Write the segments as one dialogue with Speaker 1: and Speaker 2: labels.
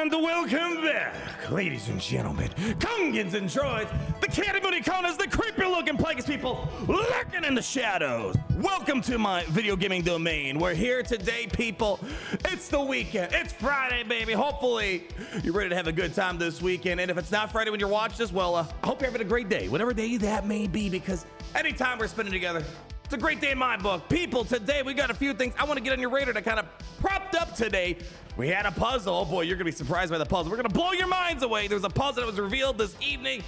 Speaker 1: And welcome back, ladies and gentlemen, Gungans and droids, the Candy-Booty-Conas, the creepy-looking Plagueis people lurking in the shadows. Welcome to my video gaming domain. We're here today, people. It's the weekend. It's Friday, baby. Hopefully, you're ready to have a good time this weekend. And if it's not Friday when you're watching this, well, I hope you're having a great day, whatever day that may be, because anytime we're spending together, it's a great day in my book. People, today we got a few things I want to get on your radar that kind of propped up today. We had a puzzle. Oh boy, you're gonna be surprised by the puzzle. We're gonna blow your minds away. There's a puzzle that was revealed this evening.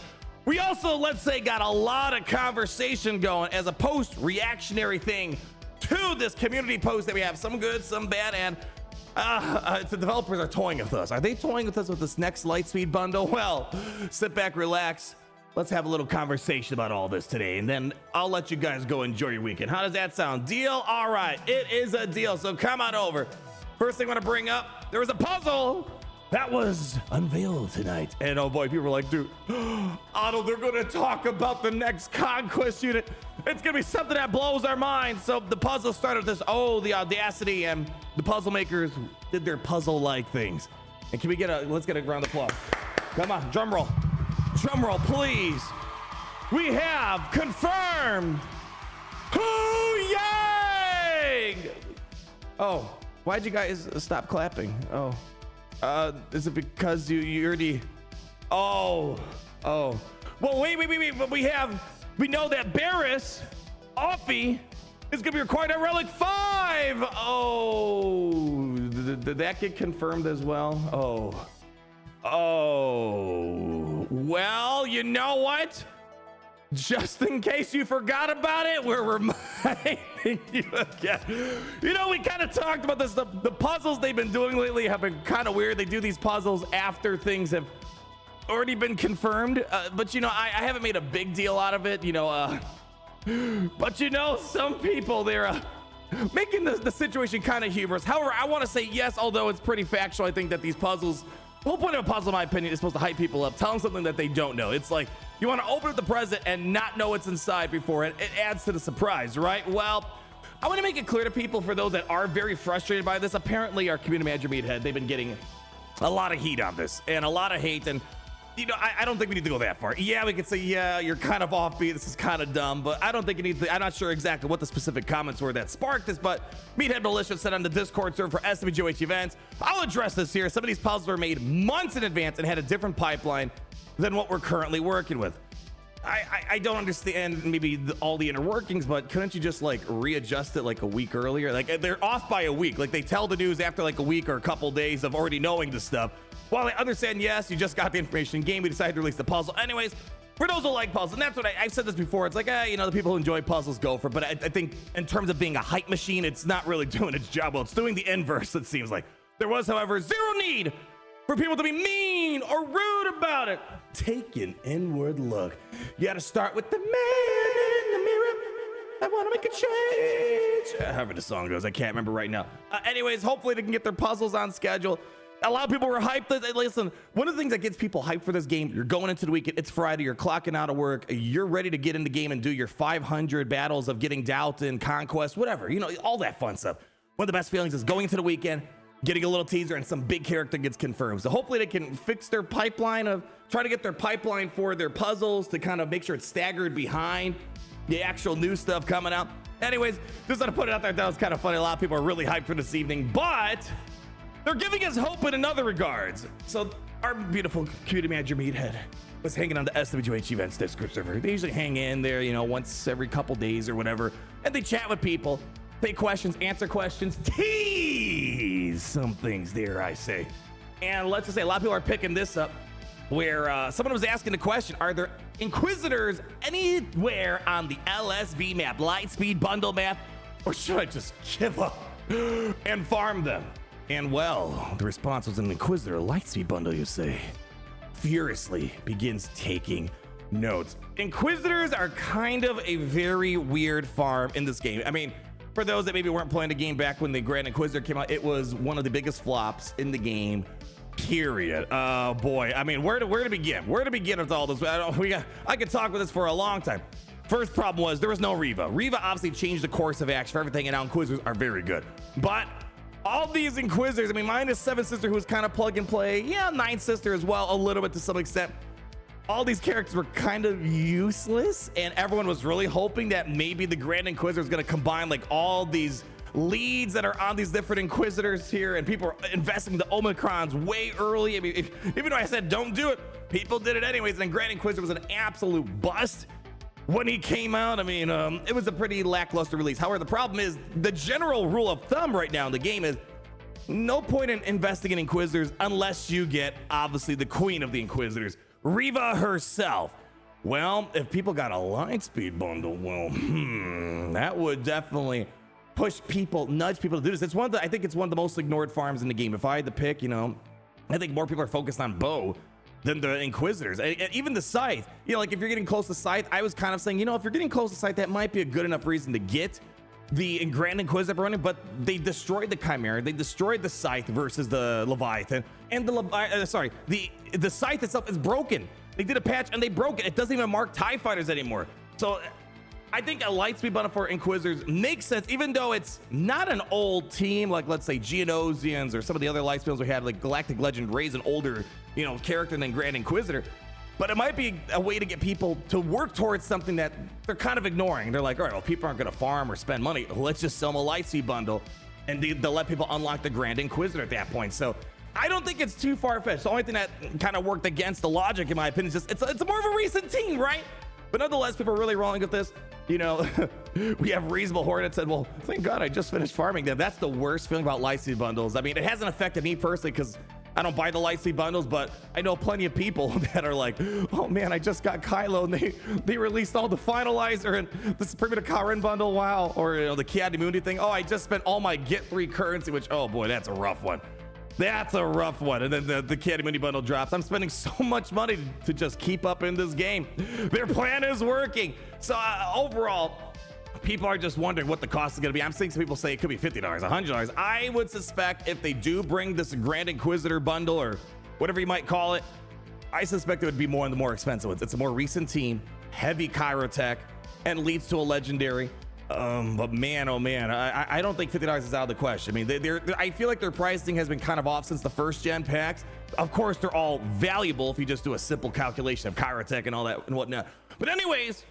Speaker 1: We also, let's say, got a lot of conversation going as a post-reactionary thing to this community post that we have. Some good, some bad, and the developers are toying with us. Are they toying with us with this next Lightspeed bundle? Well, sit back, relax. Let's have a little conversation about all this today, and then I'll let you guys go enjoy your weekend. How does that sound? Deal? All right, it is a deal, so come on over. First thing I want to bring up, there was a puzzle that was unveiled tonight. And oh boy, people were like, dude, Otto, they're going to talk about the next conquest unit. It's going to be something that blows our minds. So the puzzle started with this, the audacity, and the puzzle makers did their puzzle-like things. And can we let's get a round of applause. Come on, drum roll. Drum roll, please. We have confirmed Yang! Oh. Why'd you guys stop clapping? Oh, is it because you already? Oh. Well, wait. But we know that Barris, Offie, is gonna be required at Relic 5. Oh, did that get confirmed as well? Oh. Well, you know what? Just in case you forgot about it, we're reminding you again. You know, we kind of talked about this. The puzzles they've been doing lately have been kind of weird. They do these puzzles after things have already been confirmed. But, you know, I haven't made a big deal out of it, you know. But, you know, some people, they're making the situation kind of humorous. However, I want to say yes, although it's pretty factual. I think that these puzzles, the whole point of a puzzle, in my opinion, is supposed to hype people up. Tell them something that they don't know. It's like, you want to open up the present and not know what's inside before it adds to the surprise, right? Well, I want to make it clear to people, for those that are very frustrated by this, apparently our community manager Meathead, they've been getting a lot of heat on this and a lot of hate. And, you know, I don't think we need to go that far. Yeah, we could say, yeah, you're kind of offbeat. This is kind of dumb, but I don't think it needs to. I'm not sure exactly what the specific comments were that sparked this, but Meathead Militia said on the Discord server for SWGOH events, I'll address this here. Some of these puzzles were made months in advance and had a different pipeline than what we're currently working with. I don't understand maybe all the inner workings, but couldn't you just like readjust it like a week earlier? Like they're off by a week. Like they tell the news after like a week or a couple days of already knowing this stuff. While I understand, yes, you just got the information in game, we decided to release the puzzle. Anyways, for those who like puzzles, and that's what I've said this before, it's like, you know, the people who enjoy puzzles go for it. But I think in terms of being a hype machine, it's not really doing its job well. It's doing the inverse, it seems like. There was, however, zero need for people to be mean or rude about it. Take an inward look. You gotta start with the man in the mirror. I wanna make a change. However the song goes, I can't remember right now. Anyways, hopefully they can get their puzzles on schedule. A lot of people were hyped. Listen, one of the things that gets people hyped for this game, you're going into the weekend, it's Friday, you're clocking out of work, you're ready to get in the game and do your 500 battles of getting doubt and conquest, whatever, you know, all that fun stuff. One of the best feelings is going into the weekend, getting a little teaser and some big character gets confirmed. So hopefully they can fix their pipeline try to get their pipeline for their puzzles to kind of make sure it's staggered behind the actual new stuff coming out. Anyways, just want to put it out there. That was kind of funny. A lot of people are really hyped for this evening, but they're giving us hope in another regards. So our beautiful community manager Meathead was hanging on the SWGOH events Discord server. They usually hang in there, you know, once every couple days or whatever, and they chat with people, take questions, answer questions, tease some things there, I say. And let's just say a lot of people are picking this up, where someone was asking the question, are there Inquisitors anywhere on the LSB map, Lightspeed Bundle map, or should I just give up and farm them? And well, the response was an Inquisitor Lightspeed Bundle, you say. Furiously begins taking notes. Inquisitors are kind of a very weird farm in this game. I mean, for those that maybe weren't playing the game back when the Grand Inquisitor came out, it was one of the biggest flops in the game, period. Oh boy, I mean, where to begin? Where to begin with all this? I could talk with this for a long time. First problem was there was no Reva. Reva obviously changed the course of action for everything, and now Inquisitors are very good. But all these Inquisitors, I mean, minus 7th Sister, who was kind of plug and play. Yeah, 9th Sister as well, a little bit to some extent. All these characters were kind of useless, and everyone was really hoping that maybe the Grand Inquisitor is going to combine like all these leads that are on these different Inquisitors here, and people are investing the Omicrons way early. I mean, even though I said don't do it, people did it anyways, and Grand Inquisitor was an absolute bust when he came out. I mean, it was a pretty lackluster release. However, the problem is the general rule of thumb right now in the game is no point in investing in Inquisitors unless you get, obviously, the queen of the Inquisitors, Riva herself. Well, if people got a Lightspeed bundle, well, that would definitely push people, nudge people to do this. It's one of the, I think it's one of the most ignored farms in the game. If I had to pick, you know, I think more people are focused on bow than the Inquisitors. And even the Scythe, you know, like if you're getting close to Scythe, I was kind of saying, you know, if you're getting close to Scythe, that might be a good enough reason to get the Grand Inquisitor running, but they destroyed the Chimera, they destroyed the Scythe versus the Leviathan, and the Scythe itself is broken. They did a patch and they broke it. It doesn't even mark TIE fighters anymore. So I think a Lightspeed bundle for Inquisitors makes sense, even though it's not an old team like, let's say, Geonosians or some of the other Lightspeeds we had, like Galactic Legend Ray's an older, you know, character than Grand Inquisitor. But it might be a way to get people to work towards something that they're kind of ignoring. They're like, all right, well, people aren't going to farm or spend money. Let's just sell them a Lightspeed bundle, and they'll let people unlock the Grand Inquisitor at that point. So I don't think it's too far-fetched. The only thing that kind of worked against the logic, in my opinion, is just it's more of a recent team, right? But nonetheless, people are really rolling with this. You know, we have Reasonable Horde that said, well, thank God I just finished farming them. That's the worst feeling about Lightspeed bundles. I mean, it hasn't affected me personally because I don't buy the Lightspeed bundles, but I know plenty of people that are like, oh man, I just got Kylo and they released all the Finalizer and the Supreme Karen bundle, wow. Or, you know, the Kiadimundi thing. Oh, I just spent all my Get 3 currency, which, oh boy, that's a rough one. That's a rough one. And then the Kiadimundi bundle drops. I'm spending so much money to just keep up in this game. Their plan is working. So overall, people are just wondering what the cost is going to be. I'm seeing some people say it could be $50, $100. I would suspect if they do bring this Grand Inquisitor bundle or whatever you might call it, I suspect it would be more on the more expensive ones. It's a more recent team, heavy Chirotech, and leads to a legendary. But man, oh man, I don't think $50 is out of the question. I mean, I feel like their pricing has been kind of off since the first gen packs. Of course, they're all valuable if you just do a simple calculation of Chirotech and all that and whatnot. But anyways,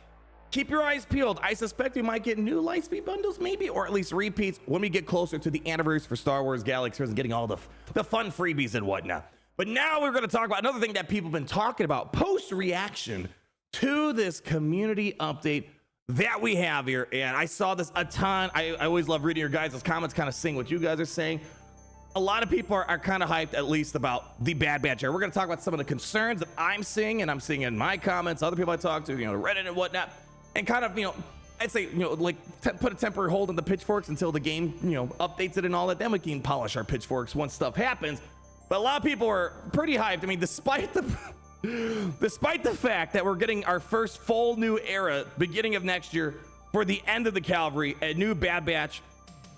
Speaker 1: keep your eyes peeled. I suspect we might get new Lightspeed bundles, maybe, or at least repeats when we get closer to the anniversary for Star Wars Galaxies and getting all the fun freebies and whatnot. But now we're going to talk about another thing that people have been talking about post-reaction to this community update that we have here. And I saw this a ton. I always love reading your guys' comments, kind of seeing what you guys are saying. A lot of people are kind of hyped, at least, about the Bad Batch era. We're going to talk about some of the concerns that I'm seeing, and I'm seeing in my comments, other people I talk to, you know, Reddit and whatnot. And kind of, you know, I'd say, you know, like put a temporary hold on the pitchforks until the game, you know, updates it and all that. Then we can polish our pitchforks once stuff happens. But a lot of people are pretty hyped. I mean, despite the fact that we're getting our first full new era beginning of next year for the end of the Cavalry, a new Bad Batch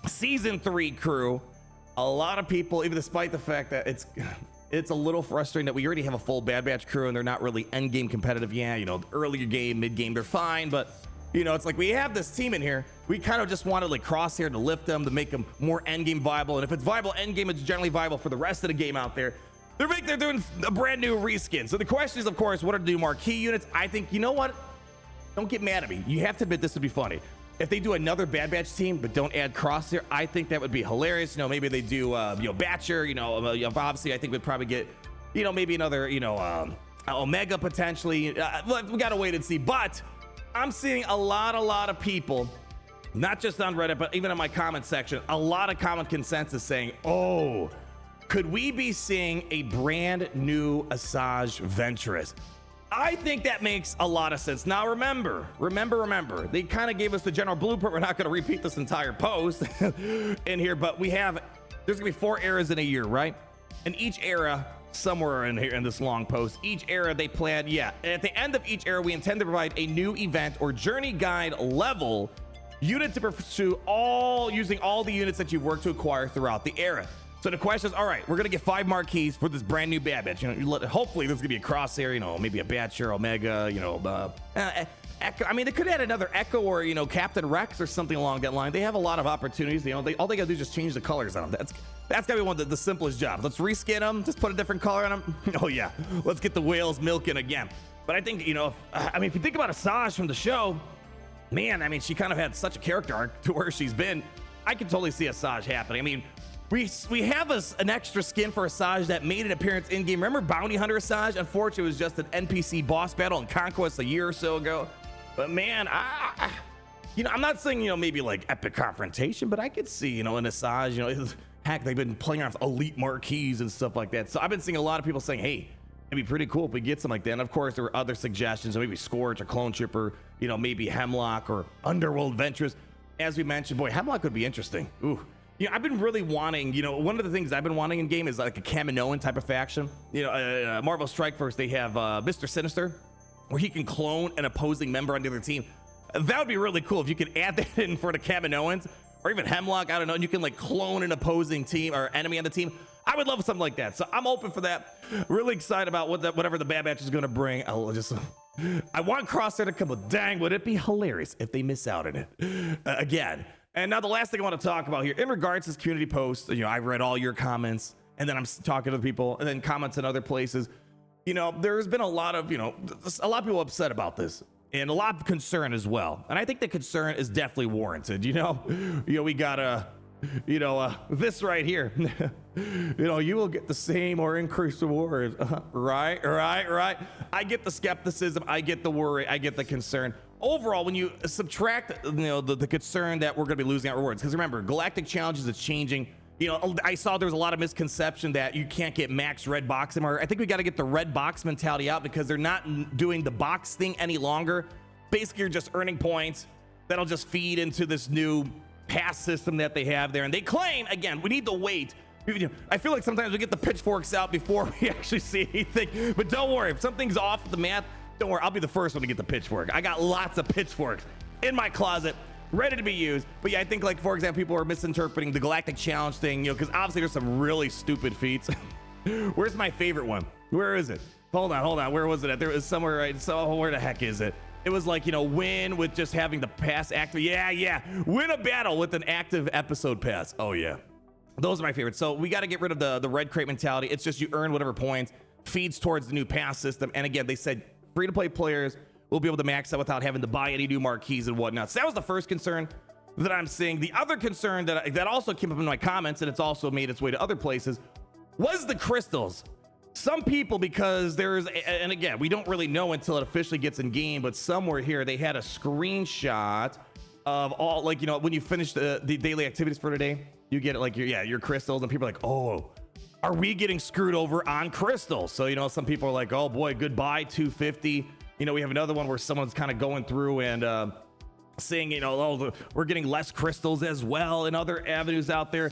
Speaker 1: Season 3 crew, a lot of people, even despite the fact that it's a little frustrating that we already have a full Bad Batch crew and they're not really end game competitive. Yeah, you know, earlier game, mid game, they're fine, but you know, it's like we have this team in here. We kind of just wanted like Crosshair to lift them, to make them more end game viable. And if it's viable end game, it's generally viable for the rest of the game out there. They're doing a brand new reskin. So the question is, of course, what are the new marquee units? I think, you know what? Don't get mad at me. You have to admit this would be funny. If they do another Bad Batch team, but don't add Crosshair, I think that would be hilarious. You know, maybe they do, you know, Batcher, you know, obviously I think we'd probably get, you know, maybe another, you know, Omega potentially. Look, we got to wait and see. But I'm seeing a lot of people, not just on Reddit, but even in my comment section, a lot of common consensus saying, oh, could we be seeing a brand new Asajj Ventress? I think that makes a lot of sense. Now, remember, they kind of gave us the general blueprint. We're not going to repeat this entire post in here, but there's going to be 4 eras in a year, right? And each era, somewhere in here in this long post, each era they plan, yeah. And at the end of each era, we intend to provide a new event or journey guide level unit to pursue using all the units that you've worked to acquire throughout the era. So the question is, all right, we're going to get 5 marquees for this brand new Bad Batch. You know, hopefully this is going to be a Crosshair, you know, maybe a Batcher, Omega, you know, Echo. I mean, they could add another Echo or, you know, Captain Rex or something along that line. They have a lot of opportunities. You know, all they gotta do is just change the colors on them. That's gotta be one of the simplest jobs. Let's reskin them, just put a different color on them. Oh yeah, let's get the whales milking again. But I think, you know, I mean, if you think about Asajj from the show, man, I mean, she kind of had such a character arc to where she's been. I can totally see Asajj happening. I mean, we have an extra skin for Asajj that made an appearance in game. Remember Bounty Hunter Asajj? Unfortunately, it was just an NPC boss battle in Conquest a year or so ago. But man, you know, I'm not saying, you know, maybe like epic confrontation, but I could see, you know, an Asajj, you know, heck, they've been playing off elite marquees and stuff like that. So I've been seeing a lot of people saying, hey, it'd be pretty cool if we get something like that. And of course, there were other suggestions, maybe Scourge or Clone Trooper, you know, maybe Hemlock or Underworld Ventress. As we mentioned, boy, Hemlock would be interesting. Ooh. You know, I've been really wanting, you know, one of the things I've been wanting in game is like a Kaminoan type of faction. You know, Marvel Strike Force, they have Mr. Sinister, where he can clone an opposing member on the other team. That would be really cool if you could add that in for the Kaminoans, or even Hemlock, I don't know, and you can like clone an opposing team or enemy on the team. I would love something like that. So I'm open for that. Really excited about whatever the Bad Batch is gonna bring. I want Crosshair to come, but dang, would it be hilarious if they miss out on it again. And now the last thing I want to talk about here, in regards to this community post, you know, I read all your comments, and then I'm talking to the people, and then comments in other places. You know, there's been a lot of, you know, a lot of people upset about this, and a lot of concern as well. And I think the concern is definitely warranted. You know, we got this right here. You know, you will get the same or increased rewards. Right. I get the skepticism. I get the worry. I get the concern. Overall, when you subtract, you know, the concern that we're going to be losing out rewards, because remember, Galactic Challenges is changing. You know, I saw there was a lot of misconception that you can't get max red box anymore. I think we got to get the red box mentality out, because they're not doing the box thing any longer. Basically, you're just earning points that'll just feed into this new pass system that they have there. And they claim, again, we need to wait. I feel like sometimes we get the pitchforks out before we actually see anything. But don't worry, if something's off the math, don't worry, I'll be the first one to get the pitchfork. I got lots of pitchforks in my closet, ready to be used. But yeah, I think, like, for example, people are misinterpreting the Galactic Challenge thing, you know, because obviously there's some really stupid feats. Where's my favorite one? Where is it? Hold on. Where was it at? There was somewhere, right? So where the heck is it? It was like, you know, win with just having the pass active. Yeah. Win a battle with an active episode pass. Oh yeah. Those are my favorites. So we got to get rid of the red crate mentality. It's just you earn whatever points, feeds towards the new pass system. And again, they said free-to-play players will be able to max out without having to buy any new marquees and whatnot. So that was the first concern that I'm seeing. The other concern that also came up in my comments, and it's also made its way to other places, was the crystals. Some people, because and again, we don't really know until it officially gets in game, but somewhere here they had a screenshot of all, like, you know, when you finish the daily activities for today, you get like your crystals, and people are like, oh, are we getting screwed over on crystals? So, you know, some people are like, oh boy, goodbye 250. You know, we have another one where someone's kind of going through and saying, you know, oh, we're getting less crystals as well, and other avenues out there.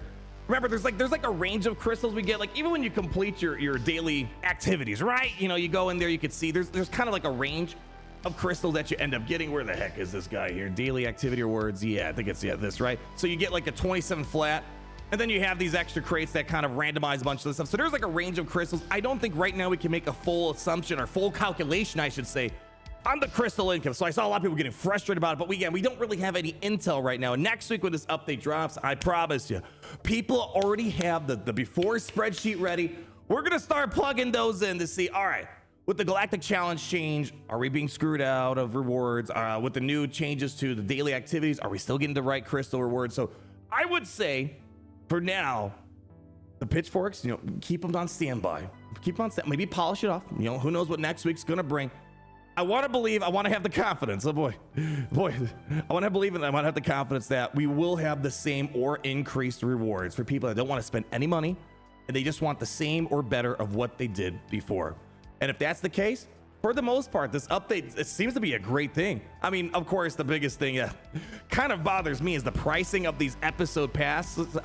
Speaker 1: Remember, there's like a range of crystals we get, like even when you complete your daily activities, right? You know, you go in there, you can see there's kind of like a range of crystals that you end up getting. Where the heck is this guy here? Daily activity rewards. Yeah, I think it's this, right? So you get like a 27 flat, and then you have these extra crates that kind of randomize a bunch of this stuff. So there's like a range of crystals. I don't think right now we can make a full assumption or full calculation, I should say, on the crystal income. So I saw a lot of people getting frustrated about it, but we don't really have any intel right now. Next week when this update drops, I promise you, people already have the before spreadsheet ready. We're gonna start plugging those in to see, all right, with the Galactic Challenge change, are we being screwed out of rewards? With the new changes to the daily activities, are we still getting the right crystal rewards? So I would say, for now, the pitchforks, you know, keep them on standby. Keep them on standby. Maybe polish it off. You know, who knows what next week's gonna bring. I want to believe, I want to have the confidence. Oh boy, I want to believe, and I want to have the confidence that we will have the same or increased rewards for people that don't want to spend any money and they just want the same or better of what they did before. And if that's the case, for the most part, this update, it seems to be a great thing. I mean, of course, the biggest thing that kind of bothers me is the pricing of these episode passes.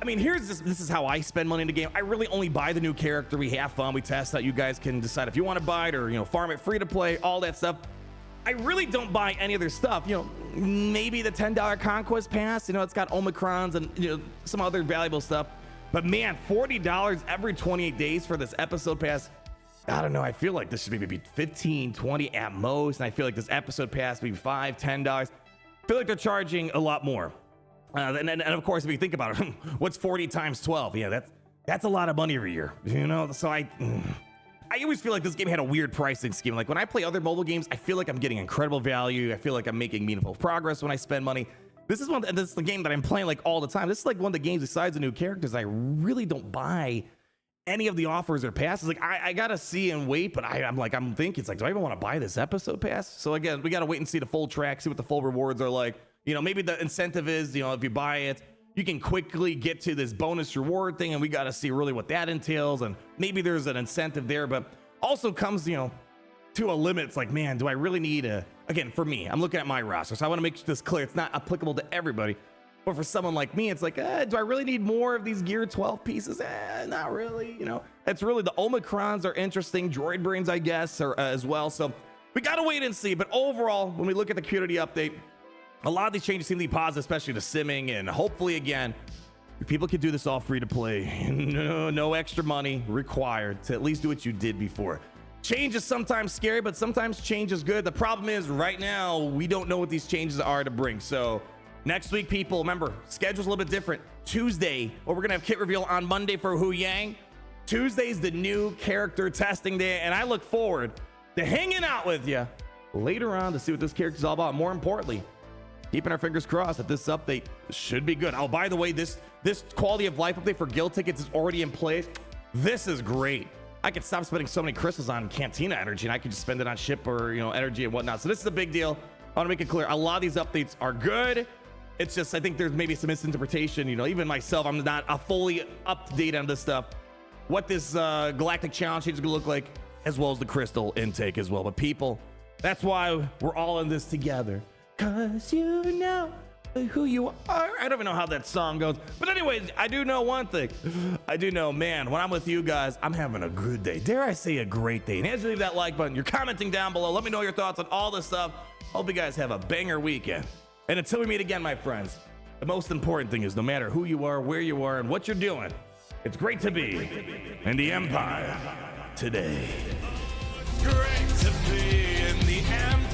Speaker 1: I mean, this is how I spend money in the game. I really only buy the new character. We have fun. We test out. You guys can decide if you want to buy it or, you know, farm it free to play, all that stuff. I really don't buy any other stuff. You know, maybe the $10 Conquest Pass, you know, it's got Omicrons and, you know, some other valuable stuff. But man, $40 every 28 days for this episode pass, I don't know. I feel like this should maybe be 15, 20 at most. And I feel like this episode pass maybe $5, $10. I feel like they're charging a lot more. And of course, if you think about it, what's 40 times 12? Yeah, that's a lot of money every year, you know? So I always feel like this game had a weird pricing scheme. Like when I play other mobile games, I feel like I'm getting incredible value. I feel like I'm making meaningful progress when I spend money. This is the game that I'm playing like all the time. This is like one of the games besides the new characters I really don't buy any of the offers or passes. Like I gotta see and wait, but I'm thinking it's like, do I even want to buy this episode pass? So again, we gotta wait and see the full track, see what the full rewards are like. You know, maybe the incentive is, you know, if you buy it, you can quickly get to this bonus reward thing, and we got to see really what that entails. And maybe there's an incentive there, but also comes, you know, to a limit. It's like, man, do I really need again, for me, I'm looking at my roster, so I want to make this clear. It's not applicable to everybody, but for someone like me, it's like, do I really need more of these Gear 12 pieces? Not really, you know. It's really the Omicrons are interesting, droid brains, I guess, or as well. So we got to wait and see. But overall, when we look at the community update, a lot of these changes seem to be positive, especially to simming, and hopefully, again, people can do this all free to play. No extra money required to at least do what you did before. Change is sometimes scary, but sometimes change is good. The problem is right now, we don't know what these changes are to bring. So next week, people, remember, schedule's a little bit different. Tuesday, we're going to have kit reveal on Monday for Hu Yang. Tuesday's the new character testing day, and I look forward to hanging out with you later on to see what this character's all about. More importantly, keeping our fingers crossed that this update should be good. Oh, by the way, this quality of life update for guild tickets is already in place. This is great. I could stop spending so many crystals on Cantina energy, and I could just spend it on ship or, you know, energy and whatnot. So this is a big deal. I want to make it clear. A lot of these updates are good. It's just, I think there's maybe some misinterpretation. You know, even myself, I'm not a fully up to date on this stuff. What this Galactic Challenge is going to look like, as well as the crystal intake as well. But people, that's why we're all in this together. Cause you know who you are. I don't even know how that song goes. But anyways, I do know one thing. I do know, man, when I'm with you guys, I'm having a good day. Dare I say a great day. And as you leave that like button, you're commenting down below. Let me know your thoughts on all this stuff. Hope you guys have a banger weekend. And until we meet again, my friends, the most important thing is no matter who you are, where you are, and what you're doing, it's great to be in the Empire today.
Speaker 2: It's great to be in the Empire.